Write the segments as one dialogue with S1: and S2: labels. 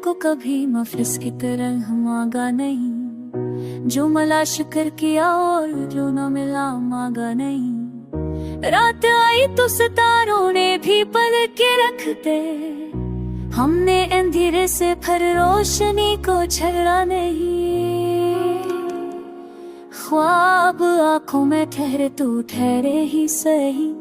S1: को कभी मफलिस की तरह मांगा नहीं, जो मला शुक्र किया और जो न मिला मांगा नहीं। रात आई तो सितारों ने भी पल के रख दे, हमने अंधेरे से फिर रोशनी को छेड़ा नहीं। ख्वाब आंखों में ठहरे तू ठहरे ही सही,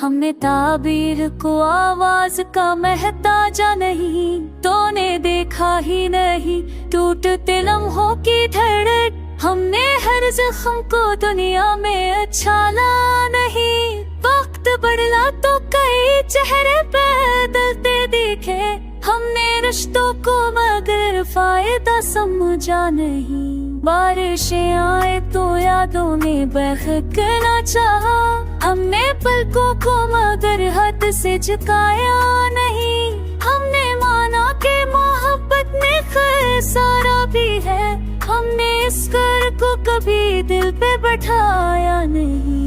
S1: हमने ताबीर को आवाज का महताजा नहीं, तूने देखा ही नहीं टूटते लम्हों की धड़क। हमने हर जख्म को दुनिया में अच्छा ला नहीं, वक्त बदला तो कई चेहरे बदलते दिखे, हमने रिश्तों को मगर फायदा समझा नहीं। बारिशें आए तो यादों ने बहकना चाहा, हमने पलकों को मगर हद से झुकाया नहीं। हमने माना कि मोहब्बत में खसारा भी है, हमने इस कर को कभी दिल पे बैठाया नहीं।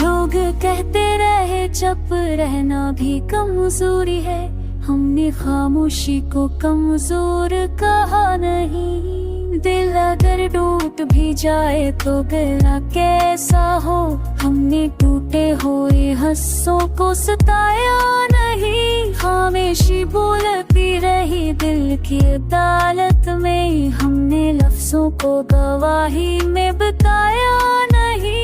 S1: लोग कहते रहे चुप रहना भी कमजोरी है, हमने खामोशी को कमजोर कहा नहीं। दिल अगर टूट भी जाए तो गिला कैसा हो, हमने टूटे हुए हंसों को सताया नहीं। खामोशी बोलती रही दिल की अदालत में, हमने लफ्जों को गवाही में बताया नहीं।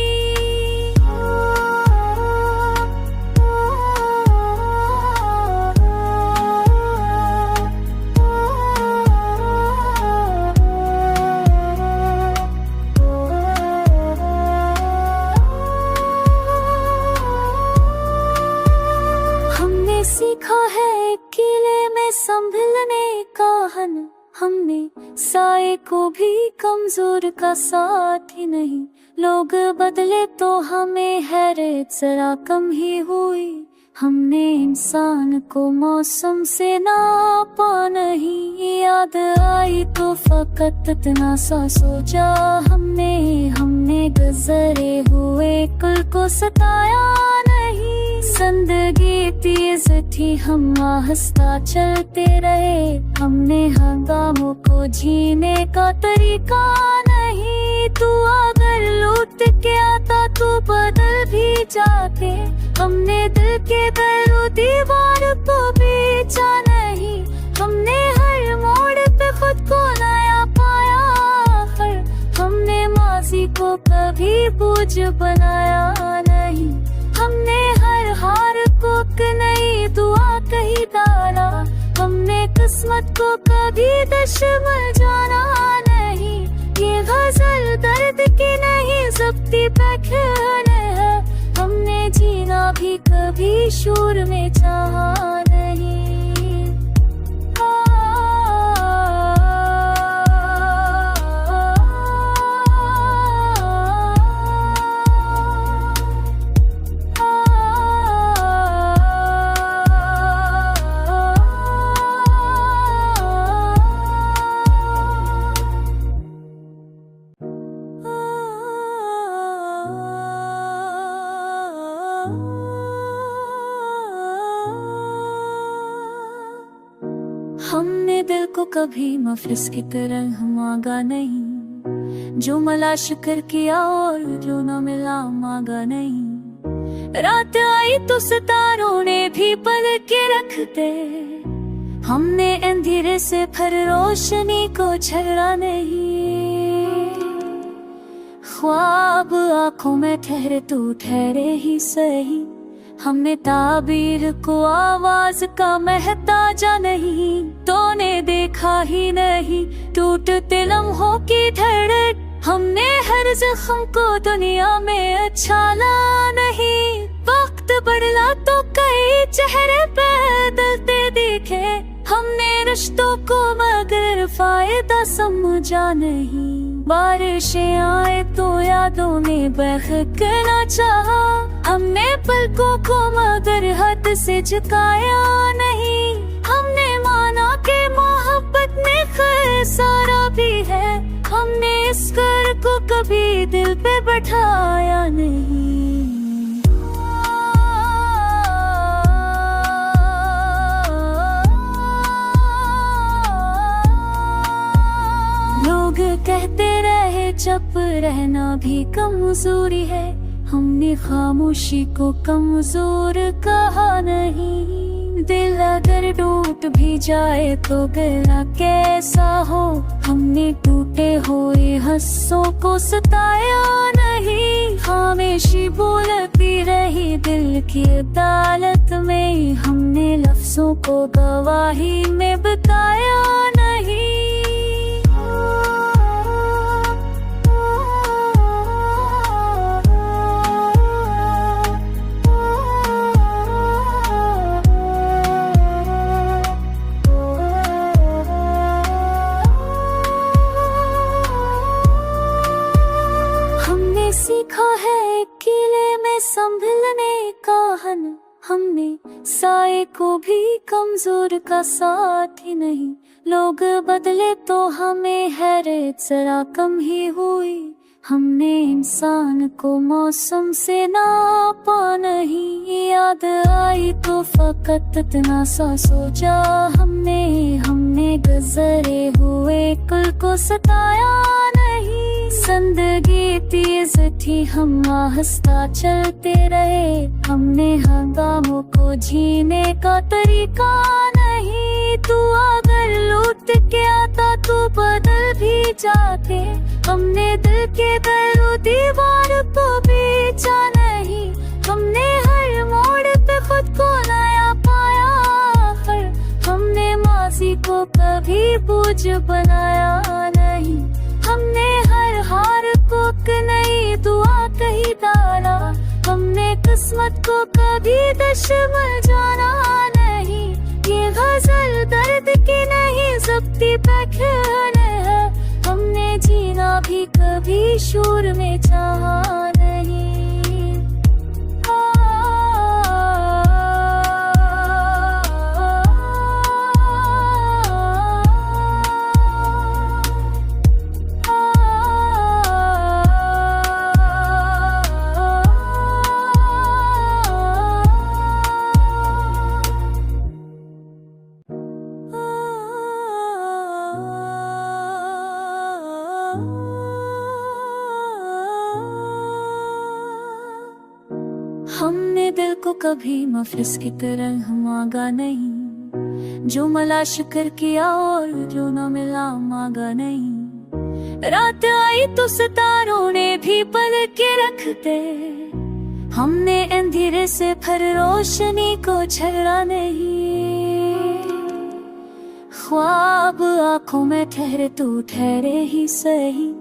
S1: सीखा है किले में संभलने का हन, हमने साए को भी कमजोर का साथ ही नहीं। लोग बदले तो हमें हैरत जरा कम ही हुई, हमने इंसान को मौसम से नापा नहीं। याद आई तो फकत इतना सा सोचा हमने गुजरे हुए कल को सताया नहीं। जिंदगी तेज थी हम आहिस्ता चलते रहे, हमने हंगामों को जीने का तरीका नहीं। तू अगर लौट के आता तो बदल भी जाते, हमने दिल के दरो दीवार को बेचा नहीं। हमने हर मोड़ पे खुद को नया पाया, हमने माजी को कभी बोझ बनाया नहीं। हमने हर हार को नई दुआ कही डाला, हमने किस्मत को कभी दुश्मन जाना नहीं। ये गजल दर्द की नहीं ज़ब्ती पे खेल है, हमने जीना भी कभी शोर में चाहा नहीं। हमने दिल को कभी मफलिस की तरह मांगा नहीं, जो मला शुक्र किया और जो न मिला मांगा नहीं। रात आई तो सितारों ने भी पल के रख दे, हमने अंधेरे से फिर रोशनी को छेड़ा नहीं। ख्वाब आंखों में ठहरे तू ठहरे ही सही, हमने ताबीर को आवाज का महताजा नहीं, तूने देखा ही नहीं टूटते लम्हों की धड़क। हमने हर जख्म को दुनिया में अच्छा ला नहीं, वक्त बदला तो कई चेहरे बदलते दिखे, हमने रिश्तों को मगर फायदा समझा नहीं। बारिशें आए तो यादों ने बहकना चाहा, हमने पलकों को मगर हद से झुकाया नहीं। हमने माना कि मोहब्बत में खसारा भी है, हमने इस कर को कभी दिल पे बैठाया नहीं। लोग कहते रहे चुप रहना भी कमजोरी है, हमने खामोशी को कमजोर कहा नहीं। दिल अगर टूट भी जाए तो गिला कैसा हो, हमने टूटे हुए हंसों को सताया नहीं। खामोशी बोलती रही दिल की अदालत में, हमने लफ्जों को गवाही में बताया नहीं। सीखा है किले में संभलने का हन, हमने साए को भी कमजोर का साथ ही नहीं। लोग बदले तो हमें हैरत जरा कम ही हुई, हमने इंसान को मौसम से नापा नहीं। याद आई तो फकत इतना सा सोचा हमने गुजरे हुए कल को सताया नहीं। जिंदगी तेज थी हम आहिस्ता चलते रहे, हमने हंगामों को जीने का तरीका नहीं। तू अगर लौट के आता तो बदल भी जाते, हमने दिल के दरों दीवार को बेचा नहीं। हमने हर मोड़ पे खुद को नया पाया, हमने माजी को कभी बोझ बनाया नहीं। हमने हर हार को नई दुआ कही डाला, हमने किस्मत को कभी दुश्मन जाना नहीं। ये गजल दर्द की नहीं ज़ब्ती पैखन है, हमने जीना भी कभी शोर में चाहा नहीं। हमने दिल को कभी मफलिस की तरह मांगा नहीं, जो मला शुक्र किया और जो न मिला मांगा नहीं। रात आई तो सितारों ने भी पलक के रखते, हमने अंधेरे से फिर रोशनी को छेड़ा नहीं। ख्वाब आंखों में ठहरे तू ठहरे ही सही,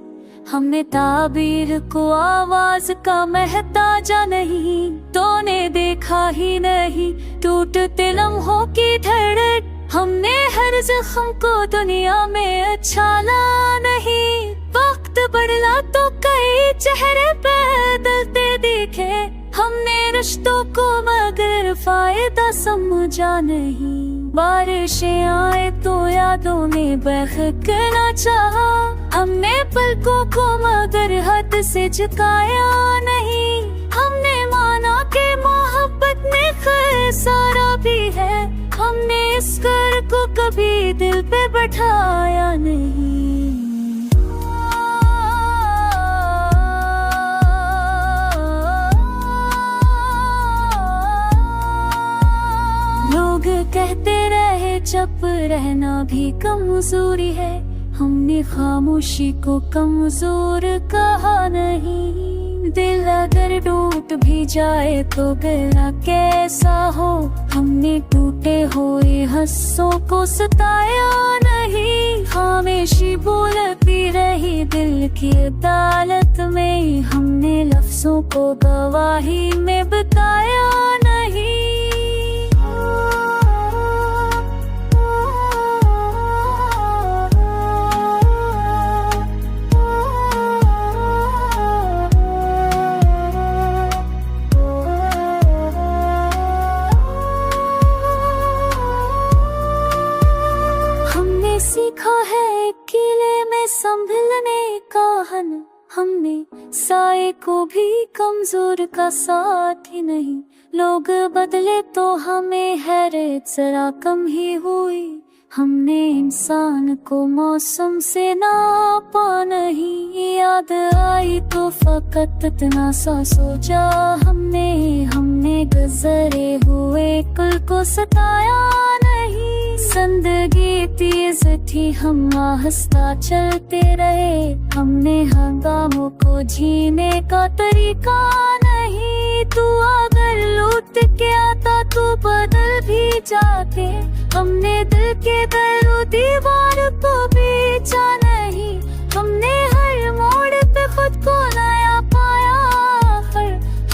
S1: हमने ताबीर को आवाज का महताजा नहीं। तूने देखा ही नहीं टूटते लम्हों की धड़क, हमने हर जख्म को दुनिया में अच्छा ला नहीं। वक्त बदला तो कई चेहरे बदलते दिखे, हमने रिश्तों को मगर फायदा समझा नहीं। बारिशें आए तो यादों ने बहकना चाहा, हमने पलकों को मगर हद से झुकाया नहीं। हमने माना कि मोहब्बत में खसारा भी है, हमने इस कर को कभी दिल पे बैठाया नहीं। लोग कहते रहे चुप रहना भी कमजोरी है, हमने खामोशी को कमजोर कहा नहीं। दिल अगर टूट भी जाए तो गिला कैसा हो, हमने टूटे हुए हंसों को सताया नहीं। खामोशी बोलती रही दिल की अदालत में, हमने लफ्जों को गवाही में बताया नहीं। सीखा है किले में संभलने कमजोर का साथ ही नहीं, लोग बदले तो हमें हैरत जरा कम ही हुई। हमने इंसान को मौसम से नापा नहीं, याद आई तो फकत इतना सा सोचा हमने गुजरे हुए कल को सताया नहीं। जिंदगी तेज थी, हम आहिस्ता चलते रहे, हमने हंगामों को जीने का तरीका नहीं। तू अगर लौट के आता तो बदल भी जाते, हमने दिल के दरो दीवार को बेचा नहीं। हमने हर मोड़ पे खुद को नया पाया,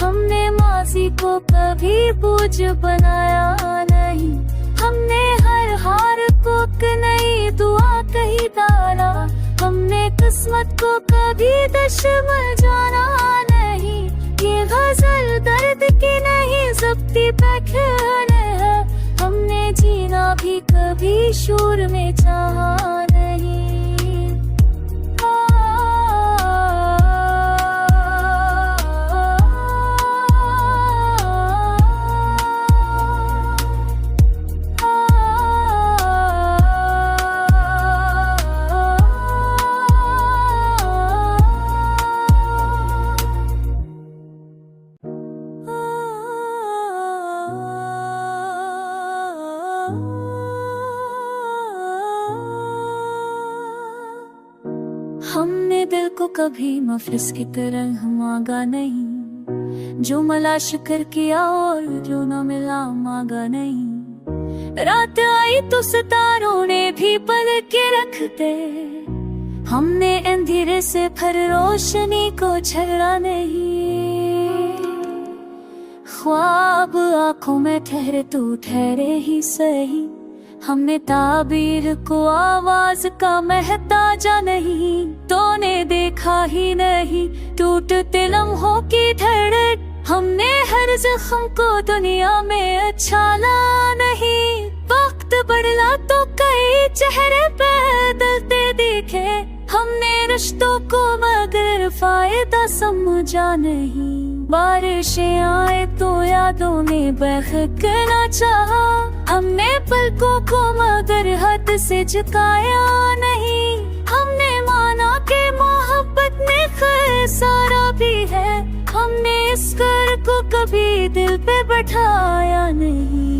S1: हमने माजी को कभी बोझ बनाया नहीं। हमने हर हार को नई दुआ कही डाला, हमने किस्मत को कभी दुश्मन जाना नहीं। ये गजल दर्द की नहीं ज़ब्ती पैखन है, हमने जीना भी कभी शोर में चाहा नहीं। हमने दिल को कभी मफलिस की तरह मांगा नहीं, जो मला शुक्र किया और जो न मिला मांगा नहीं। रात आई तो सितारों ने भी पलक के रख दे, हमने अंधेरे से फिर रोशनी को छेड़ा नहीं। ख्वाब आंखों में ठहरे तो ठहरे ही सही, हमने ताबीर को आवाज का महताजा नहीं। तूने देखा ही नहीं टूटते लम्हों की धड़क, हमने हर जख्म को दुनिया में अच्छा ला नहीं। वक्त बदला तो कई चेहरे बदलते दिखे, हमने रिश्तों को मगर फायदा समझा नहीं। बारिशें आए तो यादों ने बहकना चाहा, हमने पलकों को मगर हद से झुकाया नहीं। हमने माना कि मोहब्बत में खसारा भी है, हमने इस कर को कभी दिल पे बैठाया नहीं।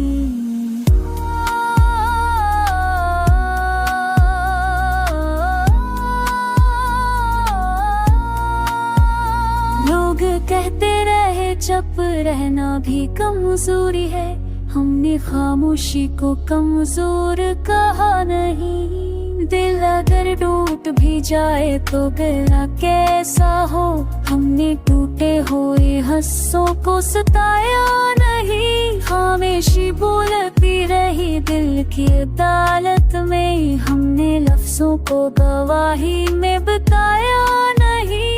S1: लोग कहते रहे चुप रहना भी कमजोरी है, हमने खामोशी को कमजोर कहा नहीं। दिल अगर टूट भी जाए तो गिरा कैसा हो, हमने टूटे हुए हंसों को सताया नहीं। खामोशी बोलती रही दिल की अदालत में, हमने लफ्जों को गवाही में बताया नहीं।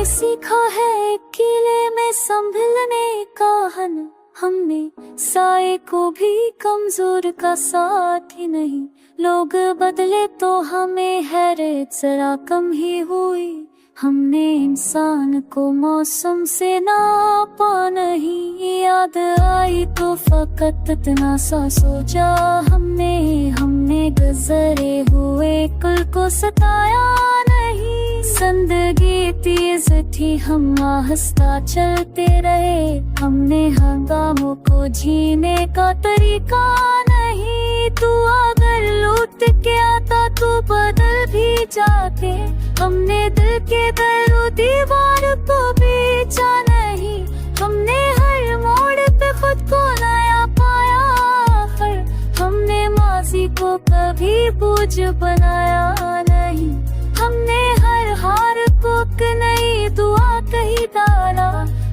S1: सीखा है किले में संभलने का हन, हमने साए को भी कमजोर का साथ ही नहीं। लोग बदले तो हमें हैरत जरा कम ही हुई। हमने इंसान को मौसम से नापा नहीं, याद आई तो फकत इतना सा सोचा हमने गुजरे हुए कल को सताया नहीं। जिंदगी तेज थी, हम आहिस्ता चलते रहे, हमने हंगामों को जीने का तरीका नहीं। तू अगर लौट के आता तो बदल भी जाते, हमने दिल के दरो दीवार को बेचा नहीं। हमने हर मोड़ पे खुद को नया पाया, हमने माजी को कभी बोझ बनाया नहीं। हमने हर हार को नई दुआ कही डाला,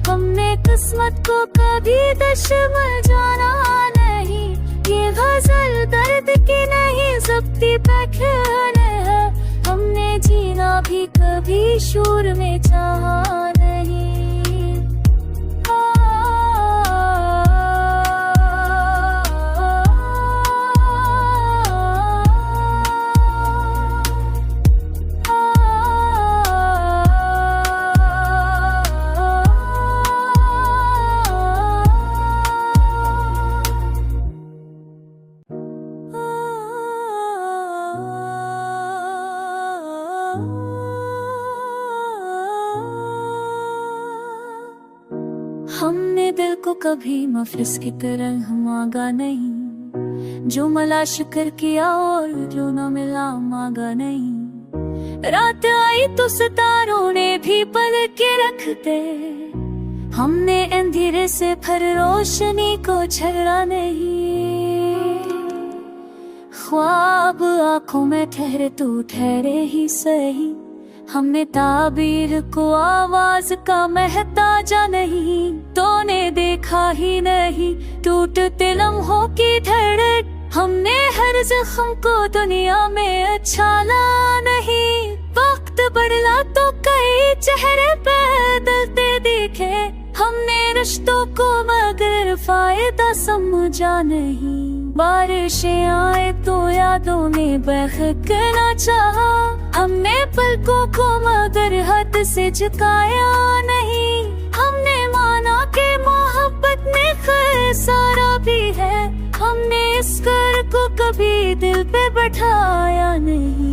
S1: हमने किस्मत को कभी दुश्मन जाना नहीं। ये गजल दर्द की नहीं ज़ब्ती पैखन है, हम हमने जीना भी कभी शोर में चाहा नहीं। हमने दिल को कभी मफलिस की तरह मांगा नहीं, जो मला शुक्र किया और जो न मिला मांगा नहीं। रात आई तो सितारों ने भी पल के रख दे, हमने अंधेरे से फिर रोशनी को छेड़ा नहीं। ख्वाब आंखों में ठहरे तो ठहरे ही सही, हमने ताबीर को आवाज का महताजा नहीं। तूने देखा ही नहीं टूटते लम्हों की धड़क, हमने हर जख्म को दुनिया में अच्छा ला नहीं। वक्त बदला तो कई चेहरे बदलते दिखे, हमने रिश्तों को मगर फायदा समझा नहीं। बारिशें आए तो यादों ने बहकना चाहा, हमने पलकों को मगर हद से झुकाया नहीं। हमने माना कि मोहब्बत में खसारा भी है, हमने इस कर को कभी दिल पे बैठाया नहीं।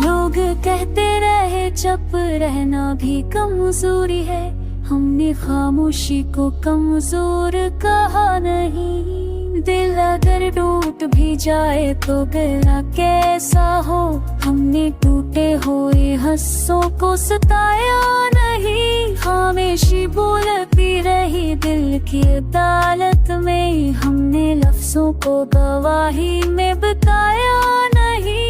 S1: लोग कहते रहे चुप रहना भी कमजोरी है, हमने खामोशी को कमजोर कहा नहीं। दिल अगर टूट भी जाए तो गिरा कैसा हो, हमने टूटे हुए हंसों को सताया नहीं। खामोशी बोलती रही दिल की अदालत में, हमने लफ्जों को गवाही में बताया नहीं।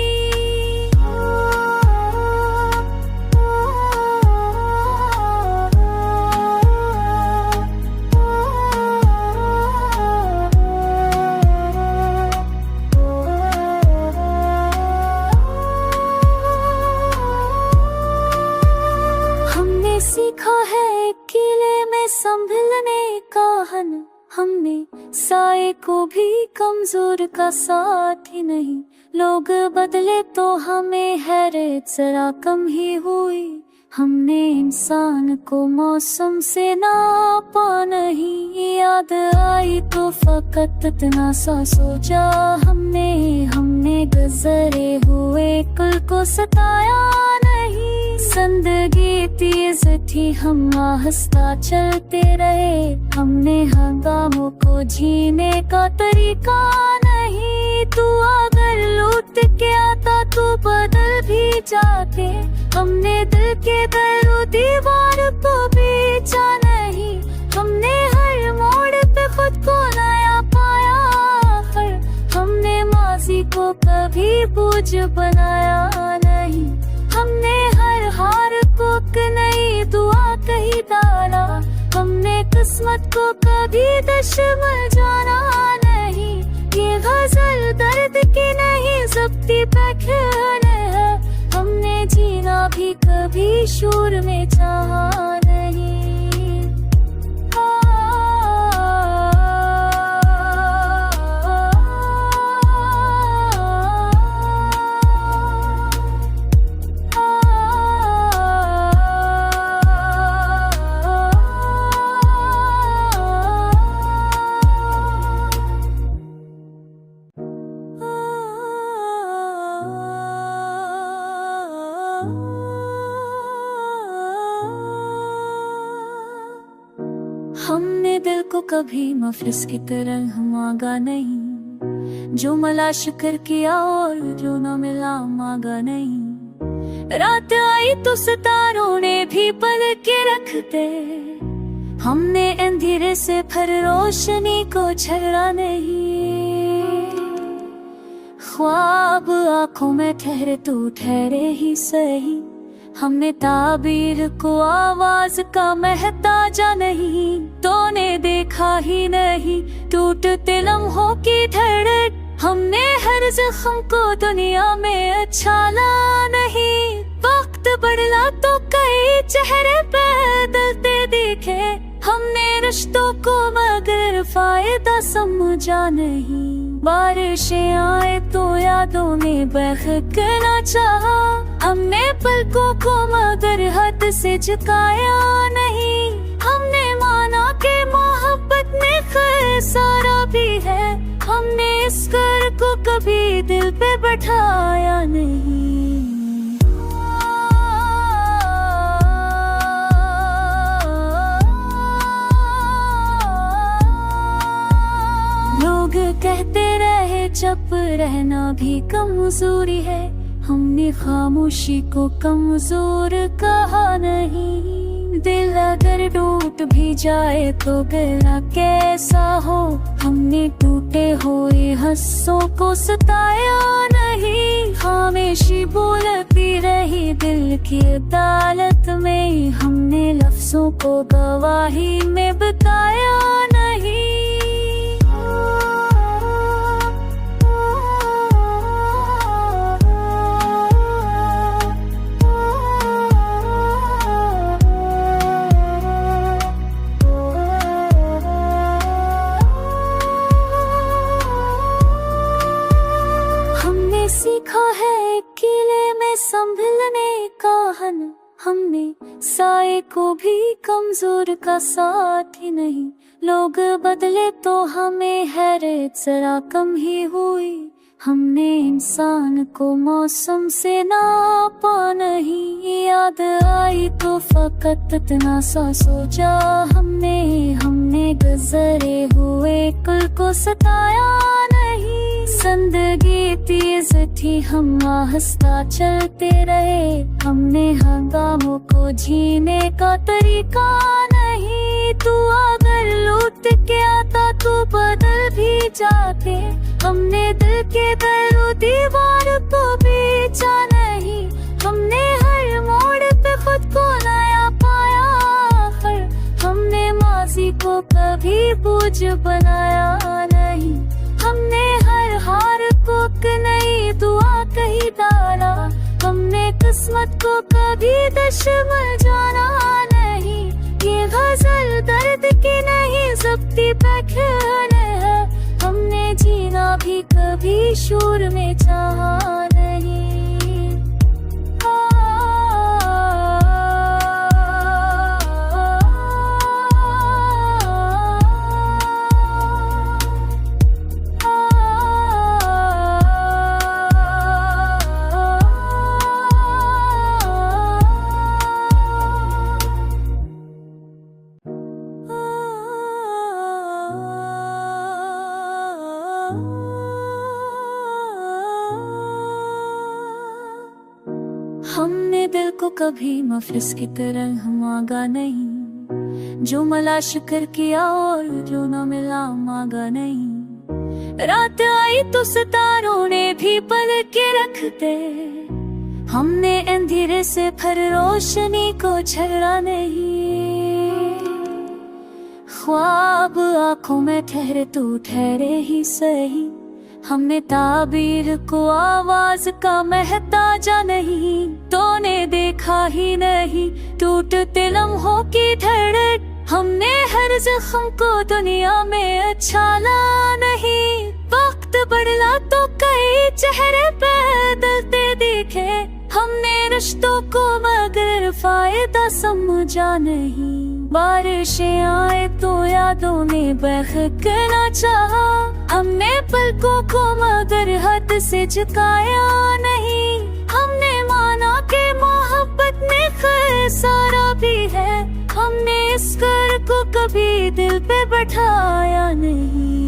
S1: सीखा है किले में संभलने का हन, हमने साए को भी कमजोर का साथ ही नहीं। लोग बदले तो हमें हैरत जरा कम ही हुई, हमने इंसान को मौसम से नापा नहीं। याद आई तो फकत इतना सा सोचा हमने गुजरे हुए कल को सताया नहीं। जिंदगी तेज थी हम आहिस्ता चलते रहे, हमने हंगामों को जीने का तरीका नहीं। तू अगर लौट के आता तो बदल भी जाते, हमने दिल के दर दीवार को बेचा नहीं। हमने हर मोड़ पे खुद को नया पाया, हमने माजी को कभी बोझ बनाया नहीं। हमने हर हार को नई दुआ कही डाला, हमने किस्मत को कभी दुश्मन जाना नहीं। ये गजल दर्द की नहीं ज़ब्ती पैखन है, हमने जीना भी कभी शोर में चाहा नहीं। हमने दिल को कभी मफलिस की तरह मांगा नहीं, जो मला शुक्र किया और जो न मिला मांगा नहीं। रात आई तो सितारों ने भी पल के रख दे, हमने अंधेरे से फिर रोशनी को छेड़ा नहीं। ख्वाब आंखों में ठहरे तो ठहरे ही सही, हमने ताबीर को आवाज का महताजा नहीं, तूने देखा ही नहीं टूटते लम्हों की धड़क। हमने हर जख्म को दुनिया में अच्छा ला नहीं, वक्त बदला तो कई चेहरे बदलते दिखे। हमने रिश्तों को मगर फायदा समझा नहीं, बारिशें आए तो यादों ने बहकना चाहा। हमने पलकों को मगर हद से झुकाया नहीं, हमने माना कि मोहब्बत में खसारा भी है। हमने इस कर को कभी दिल पे बैठाया नहीं। लोग कहते रहे चुप रहना भी कमजोरी है, हमने खामोशी को कमजोर कहा नहीं। दिल अगर टूट भी जाए तो गला कैसा हो, हमने टूटे हुए हंसों को सताया नहीं। खामोशी बोलती रही दिल की अदालत में, हमने लफ्जों को गवाही में बताया नहीं। सीखा है किले में संभलने का हन, हमने साए को भी कमजोर का साथ ही नहीं। लोग बदले तो हमें हैरत जरा कम ही हुई, हमने इंसान को मौसम से नापा नहीं। याद आई तो फकत इतना सा सोचा हमने गुजरे हुए कल को सताया नहीं। जिंदगी तेज थी हम आहिस्ता चलते रहे, हमने हंगामों को जीने का तरीका नहीं। तू अगर लौट के आता तो बदल भी जाते, हमने दिल के दर दीवार को बेचा नहीं। हमने हर मोड़ पे खुद को नया पाया, हमने माजी को कभी बोझ बनाया नहीं। हमने हर हार को नई दुआ कही डाला, हमने किस्मत को कभी दुश्मन जाना नहीं। ये गजल दर्द की नहीं ज़ब्ती पैखन है, हमने जीना भी कभी शोर में चाहा नहीं। हमने दिल को कभी मफलिस की तरह मांगा नहीं, जो मला शुक्र किया और जो न मिला मांगा नहीं। रात आई तो सितारों ने भी पल के रख दे, हमने अंधेरे से फिर रोशनी को छेड़ा नहीं। ख्वाब आंखों में ठहरे तू ठहरे ही सही, हमने ताबीर को आवाज का महताजा नहीं। तूने देखा ही नहीं टूटते लम्हों की धड़क, हमने हर जख्म को दुनिया में अच्छा ला नहीं। वक्त बदला तो कई चेहरे बदलते दिखे, हमने रिश्तों को मगर फायदा समझा नहीं। बारिशें आए तो यादों ने बहकना चाहा, हमने पलकों को मगर हद से झुकाया नहीं। हमने माना कि मोहब्बत में खसारा भी है, हमने इस कर को कभी दिल पे बैठाया नहीं।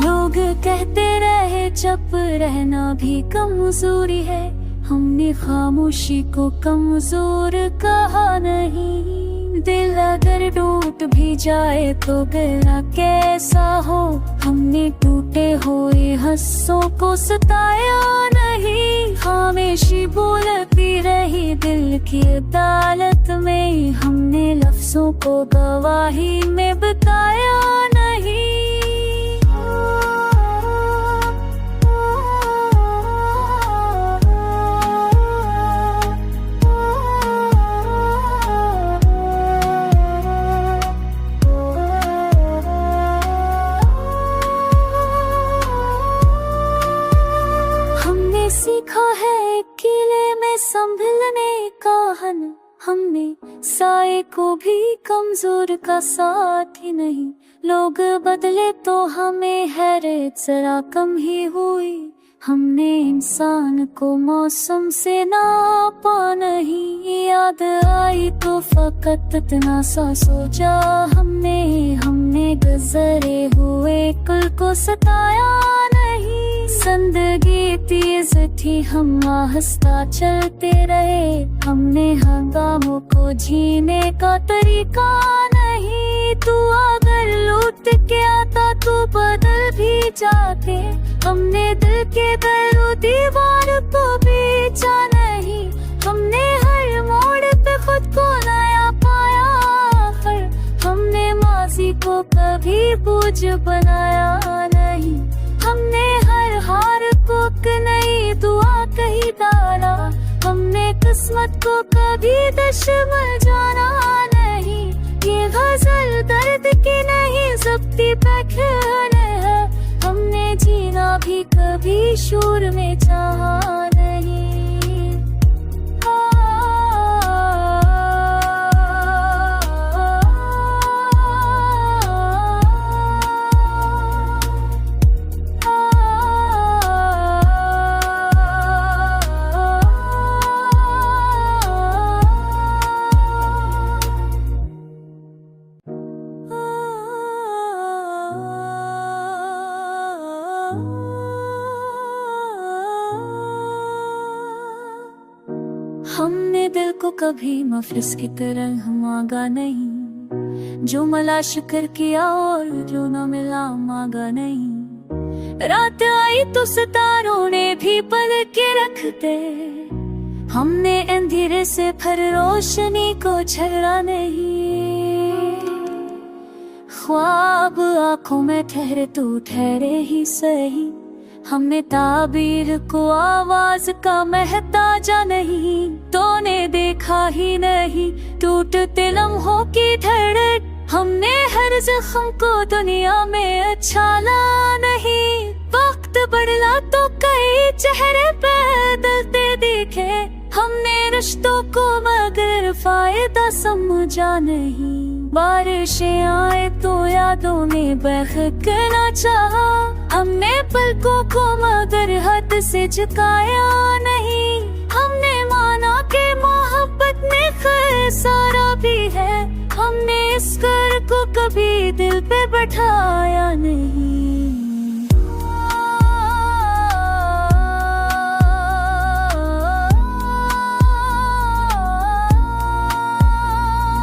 S1: लोग कहते रहे चुप रहना भी कमजोरी है, हमने खामोशी को कमजोर कहा नहीं। दिल अगर टूट भी जाए तो गिरा कैसा हो, हमने टूटे हुए हंसों को सताया नहीं। खामोशी बोलती रही दिल की अदालत में, हमने लफ्जों को गवाही में बताया नहीं। सीखा है किले में संभलने का हन हमने, साए को भी कमजोर का साथ ही नहीं। लोग बदले तो हमें हैरत जरा कम ही हुई, हमने इंसान को मौसम से नापा नहीं। याद आई तो फकत इतना सा सोचा हमने गुजरे हुए कल को सताया नहीं। जिंदगी तेज थी हम आहिस्ता चलते रहे, हमने हंगामों को जीने का तरीका नहीं। तू अगर लौट के आता तो बदल भी जाते, हमने दिल के दर दीवार को बेचा नहीं। हमने हर मोड़ पे खुद को नया पाया, हमने माजी को कभी बोझ बनाया नहीं। हमने हर हार को नई दुआ कही डाला, हमने किस्मत को कभी दुश्मन जाना नहीं। ये गजल दर्द की नहीं ज़ब्ती पैखन है, हमने जीना भी कभी शोर में चाहा नहीं। हमने दिल को कभी मफलिस की तरह मांगा नहीं, जो मला शुक्र किया और जो न मिला मांगा नहीं। रात आई तो सितारों ने भी पलक के रख दे, हमने अंधेरे से फिर रोशनी को छेड़ा नहीं। ख्वाब आंखों में ठहरे तू ठहरे ही सही, हमने ताबीर को आवाज का महताजा नहीं। तूने देखा ही नहीं टूटते लम्हों की धड़क, हमने हर जख्म को दुनिया में अच्छा ला नहीं। वक्त बदला तो कई चेहरे बदलते दिखे, हमने रिश्तों को मगर फायदा समझा नहीं। बारिशें आए तो यादों में बहकना चाहा, हमने पलकों को मगर हद से झुकाया नहीं। हमने माना कि मोहब्बत में खसारा भी है, हमने इस कर को कभी दिल पे बैठाया नहीं।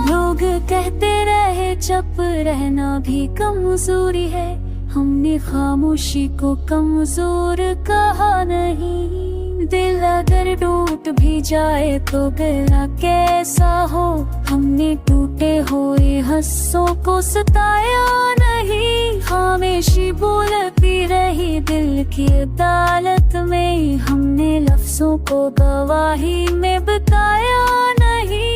S1: लोग कहते रहे चुप रहना भी कमजोरी है, हमने खामोशी को कमजोर कहा नहीं। दिल अगर टूट भी जाए तो गिरा कैसा हो, हमने टूटे हुए हंसों को सताया नहीं। खामोशी बोलती रही दिल की अदालत में, हमने लफ्जों को गवाही में बताया नहीं।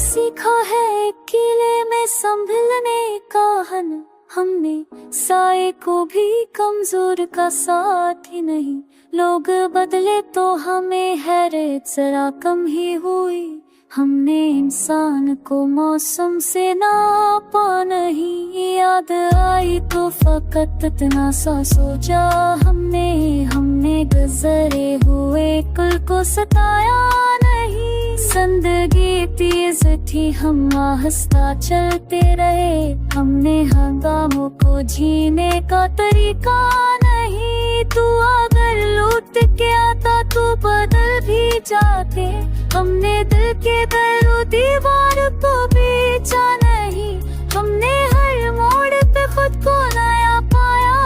S1: सीखा है किले में संभलने का हन हमने, साए को भी कमजोर का साथ ही नहीं। लोग बदले तो हमें हैरत जरा कम ही हुई, हमने इंसान को मौसम से नापा नहीं। याद आई तो फकत इतना सा सोचा हमने गुजरे हुए कल को सताया नहीं। जिंदगी तेज थी हम आहिस्ता चलते रहे, हमने हंगामों को जीने का तरीका नहीं। तू अगर लौट के आता तो बदल भी जाते, हमने दिल के दरों दीवार को बेचा नहीं। हमने हर मोड़ पे खुद को नया पाया,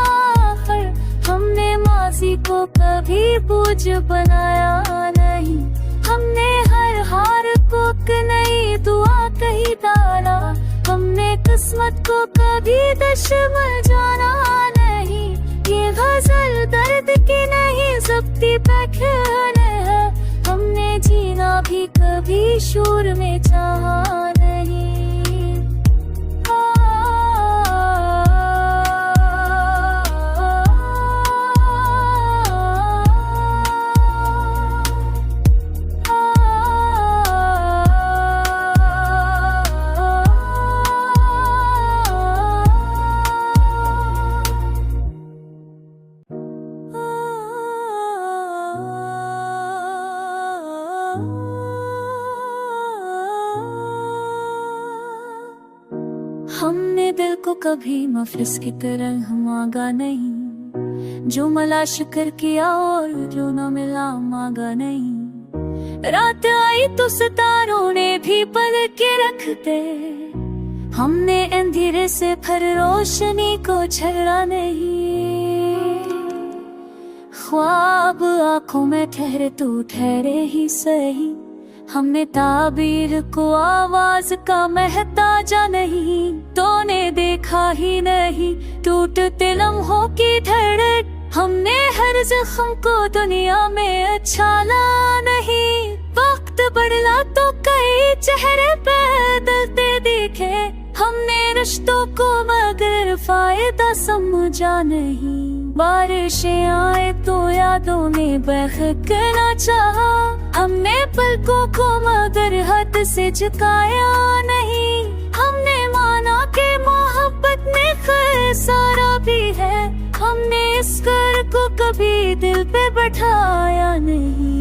S1: हमने माजी को कभी बोझ बनाया नहीं। हमने हर हार को नई दुआ कही डाला, हमने किस्मत को कभी दुश्मन जाना नहीं। ये गजल दर्द की नहीं ज़ब्ती पे खेल है, हमने जीना भी कभी शोर में चाहा नहीं। हमने दिल को कभी मफलिस की तरह मांगा नहीं, जो मला शुक्र किया और जो न मिला मांगा नहीं। रात आई तो सितारों ने भी पलक के रख दे, हमने अंधेरे से फिर रोशनी को छेड़ा नहीं। ख्वाब आंखों में ठहरे तो ठहरे ही सही, हमने ताबीर को आवाज का महताजा नहीं। तूने देखा ही नहीं टूटते लम्हों की धड़क, हमने हर जख्म को दुनिया में अच्छा ला नहीं। वक्त बदला तो कई चेहरे बदलते दिखे, हमने रिश्तों को मगर फायदा समझा नहीं। बारिशें आए तो यादों ने बहकना चाहा, हमने पलकों को मगर हद से झुकाया नहीं। हमने माना कि मोहब्बत में खसारा भी है, हमने इस कर को कभी दिल पे बैठाया नहीं।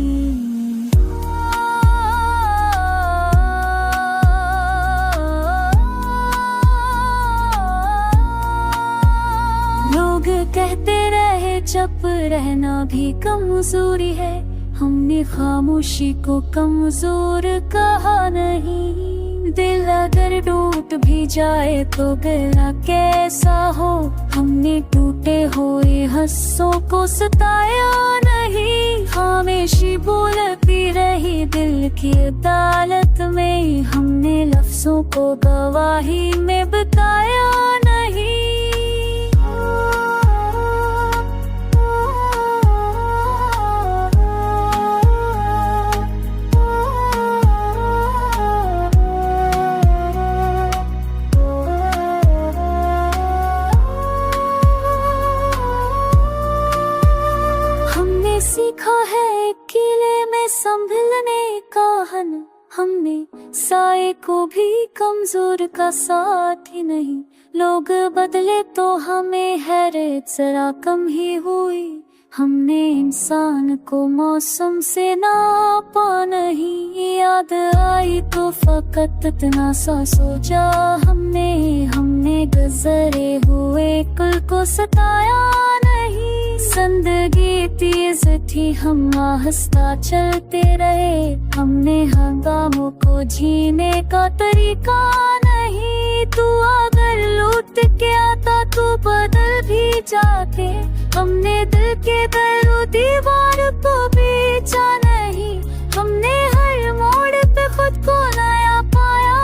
S1: लोग कहते रहे चुप रहना भी कमजोरी है, हमने खामोशी को कमजोर कहा नहीं। दिल अगर टूट भी जाए तो गिला कैसा हो, हमने टूटे हुए हंसों को सताया नहीं। खामोशी बोलती रही दिल की अदालत में, हमने लफ्जों को गवाही में बताया नहीं। सीखा है किले में संभलने का हन, हमने साए को भी कमजोर का साथ ही नहीं। लोग बदले तो हमें हैरत जरा कम ही हुई, हमने इंसान को मौसम से नापा नहीं। याद आई तो फकत इतना सा सोचा हमने गुजरे हुए कल को सताया नहीं। जिंदगी तेज थी हम आहिस्ता चलते रहे, हमने हंगामों को जीने का तरीका नहीं। तू अगर लौट के आता तो बदल भी जाते, हमने दिल के दरों दीवार को बेचा नहीं। हमने हर मोड़ पे खुद को नया पाया,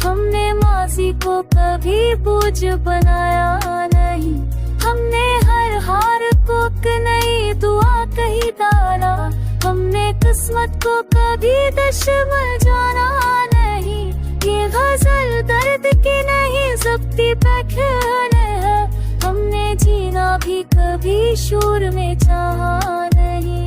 S1: हमने माजी को कभी बोझ बनाया नहीं। हमने हर हार को नई दुआ कही डाला, हमने किस्मत को कभी दुश्मन जाना नहीं। ये गजल दर्द की नहीं ज़ब्ती पे खेल है, हमने जीना भी कभी शोर में चाहा नहीं।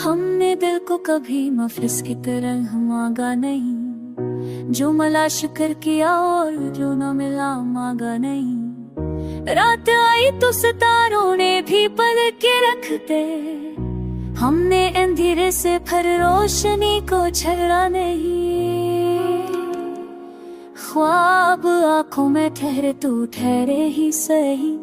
S1: हमने दिल को कभी मफलिस की तरह मांगा नहीं, जो मला शुक्र किया और जो न मिला मांगा नहीं। रात आई तो सितारों ने भी पल के रख दे, हमने अंधेरे से फिर रोशनी को छेड़ा नहीं। ख्वाब आंखों में ठहरे तू ठहरे ही सही,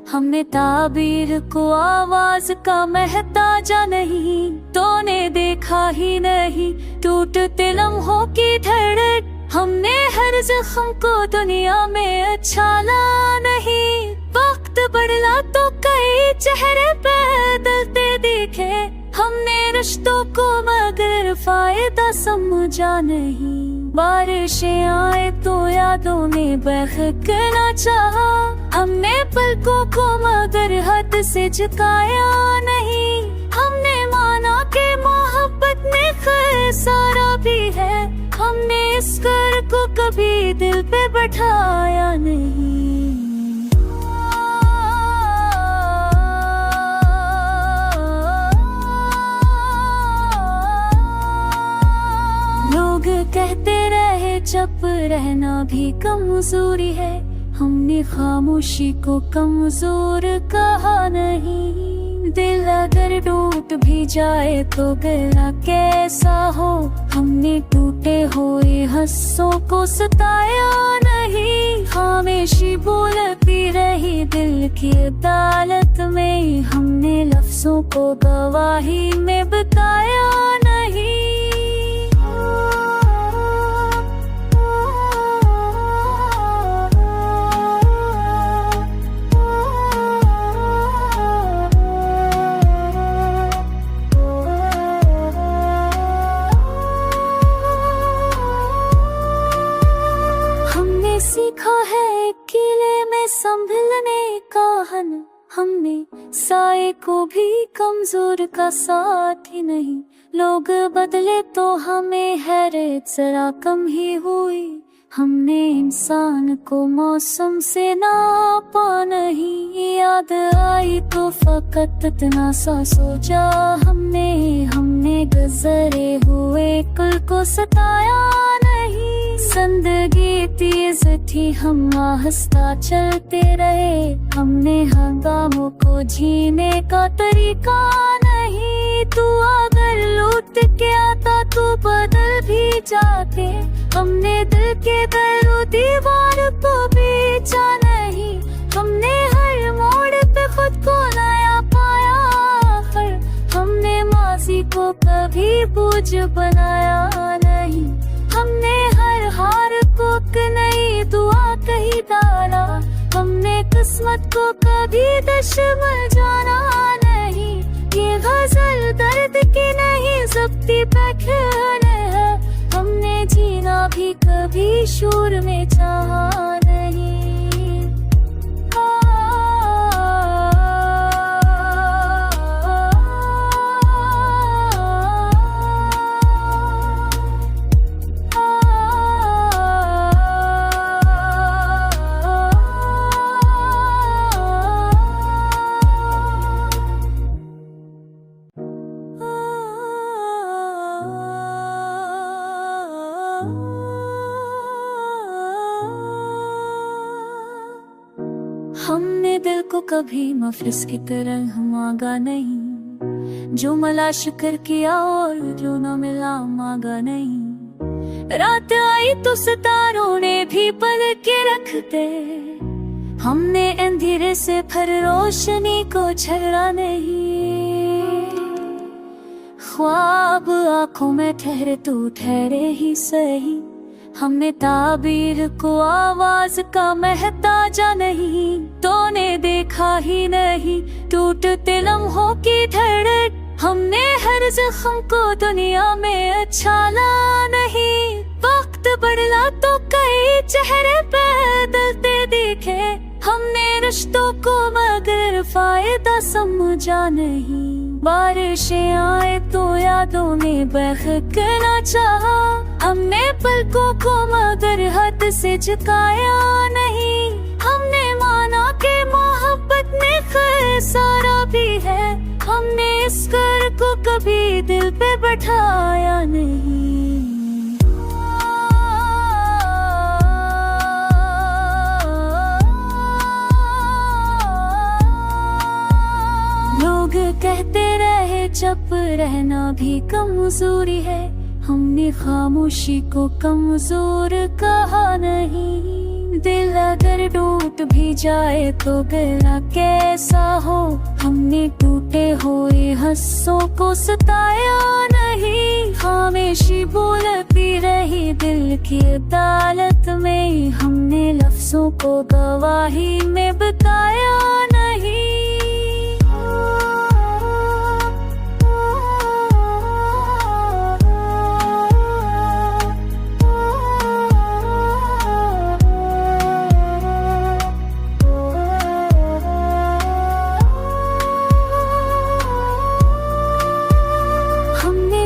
S1: हमने ताबीर को आवाज का महताजा नहीं। तूने देखा ही नहीं टूटते लम्हों की धड़क, हमने हर जख्म को दुनिया में अच्छा ला नहीं। वक्त बदला तो कई चेहरे बदलते दिखे, हमने रिश्तों को मगर फायदा समझा नहीं। बारिशें आए तो यादों ने बहकना चाहा, हमने पलकों को मगर हद से झुकाया नहीं। हमने माना कि मोहब्बत में खसारा भी है, हमने इस कर को कभी दिल पे बैठाया नहीं। लोग कहते रहे चुप रहना भी कमजोरी है, हमने खामोशी को कमजोर कहा नहीं। दिल अगर टूट भी जाए तो गिरा कैसा हो, हमने टूटे हुए हंसों को सताया नहीं। खामोशी बोलती रही दिल की अदालत में, हमने लफ्जों को गवाही में बताया नहीं। सीखा है किले में संभलने का हन, हमने साए को भी कमजोर का साथ ही नहीं। लोग बदले तो हमें हैरत जरा कम ही हुई, हमने इंसान को मौसम से नापा नहीं। याद आई तो फकत इतना सा सोचा हमने गुजरे हुए कल को सताया नहीं। जिंदगी तेज थी हम आहिस्ता चलते रहे, हमने हंगामों को जीने का तरीका नहीं। तू अगर लौट के आता तो बदल भी जाते, हमने दिल के दरो दीवार को बेचा नहीं। हमने हर मोड़ पे खुद को नया पाया, हमने माजी को कभी बोझ बनाया नहीं। हमने हर हार को नई दुआ कही डाला, हमने किस्मत को कभी दुश्मन जाना नहीं। ये गजल दर्द की नहीं ज़ब्ती पैखन है, हमने जीना भी कभी शोर में चाहा नहीं। हमने दिल को कभी मफलिस की तरह मांगा नहीं, जो मला शुक्र किया और जो न मिला मांगा नहीं। रात आई तो सितारों ने भी पल के रख दे, हमने अंधेरे से फिर रोशनी को छेड़ा नहीं। ख्वाब आंखों में ठहरे तू ठहरे ही सही, हमने ताबीर को आवाज का महताजा नहीं। तूने देखा ही नहीं टूटते लम्हों की धड़क, हमने हर जख्म को दुनिया में अच्छा ला नहीं। वक्त बदला तो कई चेहरे बदलते दिखे, हमने रिश्तों को मगर फायदा समझा नहीं। बारिशें आए तो यादों ने बहकना चाहा, हमने पलकों को मगर हद से झुकाया नहीं। हमने माना कि मोहब्बत में खसारा भी है, हमने इस कर को कभी कभी दिल पे बैठाया नहीं। लोग कहते रहे चुप रहना भी कमजोरी है, हमने खामोशी को कमजोर कहा नहीं। दिल अगर टूट भी जाए तो गिरा कैसा हो, हमने टूटे हुए हंसों को सताया नहीं। खामोशी बोलती रही दिल की अदालत में, हमने लफ्जों को गवाही में बताया नहीं।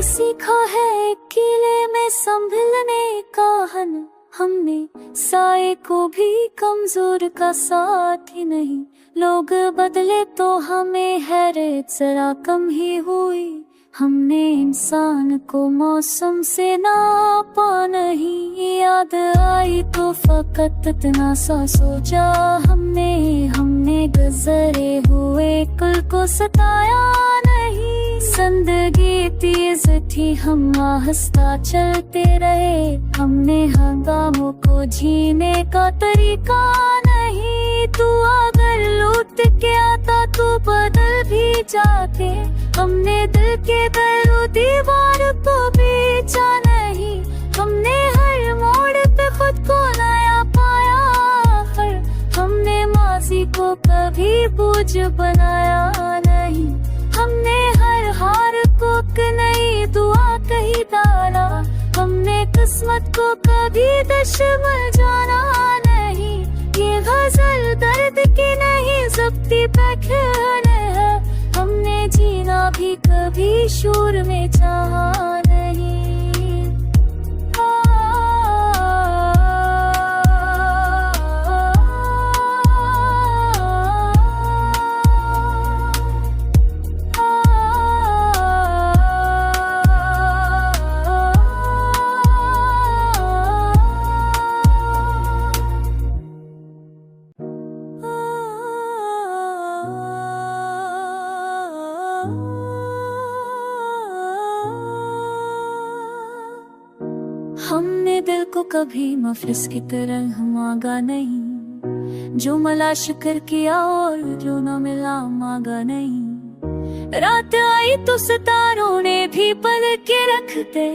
S1: सीखा है किले में संभलने का हन, हमने साए को भी कमजोर का साथ ही नहीं। लोग बदले तो हमें हैरत जरा कम ही हुई, हमने इंसान को मौसम से नापा नहीं। याद आई तो फकत इतना सा सोचा हमने गुजरे हुए कल को सताया नहीं। जिंदगी तेज थी हम आहिस्ता चलते रहे, हमने हंगामों को जीने का तरीका नहीं। तू अगर लूट के आता तो बदल भी जाते, हमने दिल के दर दीवार को बेचा नहीं। हमने हर मोड़ पे खुद को नया पाया, हमने माजी को कभी बोझ बनाया नहीं। हमने हर हार को नई दुआ कही डाला, हमने किस्मत को कभी दुश्मन जाना नहीं। ये गजल दर्द की नहीं ज़ब्ती पैखन है, हमने जीना भी कभी शोर में चाहा नहीं। हमने दिल को कभी मफलिस की तरह मांगा नहीं, जो मला शुक्र किया और जो न मिला मांगा नहीं। रात आई तो सितारों ने भी पल के रख दे,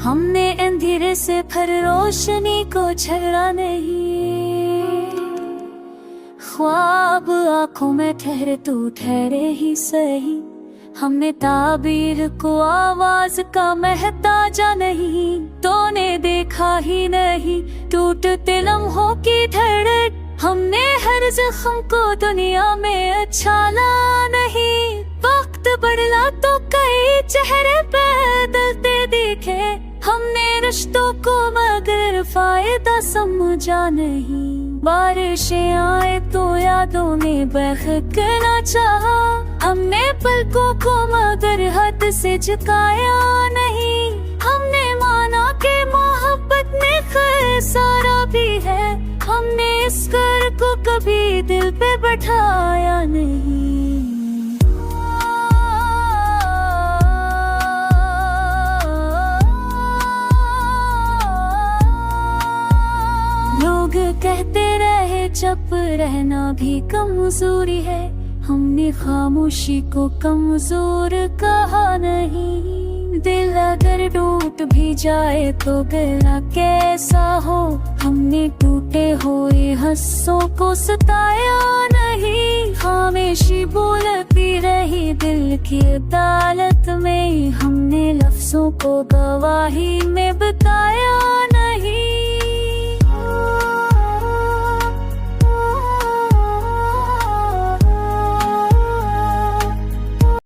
S1: हमने अंधेरे से फिर रोशनी को छेड़ा नहीं। ख्वाब आंखों में ठहरे तो ठहरे ही सही, हमने ताबीर को आवाज का महताजा नहीं। तूने देखा ही नहीं टूटते लम्हों की धड़क, हमने हर जख्म को दुनिया में अच्छा ला नहीं। वक्त बदला तो कई चेहरे बदलते दिखे, हमने रिश्तों को मगर फायदा समझा नहीं। बारिशें आए तो यादों ने बहकना चाहा, हमने पलकों को मगर हद से झुकाया नहीं। हमने माना कि मोहब्बत में खसारा भी है, हमने इस कर को कभी दिल पे बैठाया नहीं। लोग कहते रहे चुप रहना भी कमजोरी है, हमने खामोशी को कमजोर कहा नहीं। दिल अगर टूट भी जाए तो गिरा कैसा हो, हमने टूटे हुए हंसों को सताया नहीं। खामोशी बोलती रही दिल की अदालत में, हमने लफ्जों को गवाही में बताया नहीं।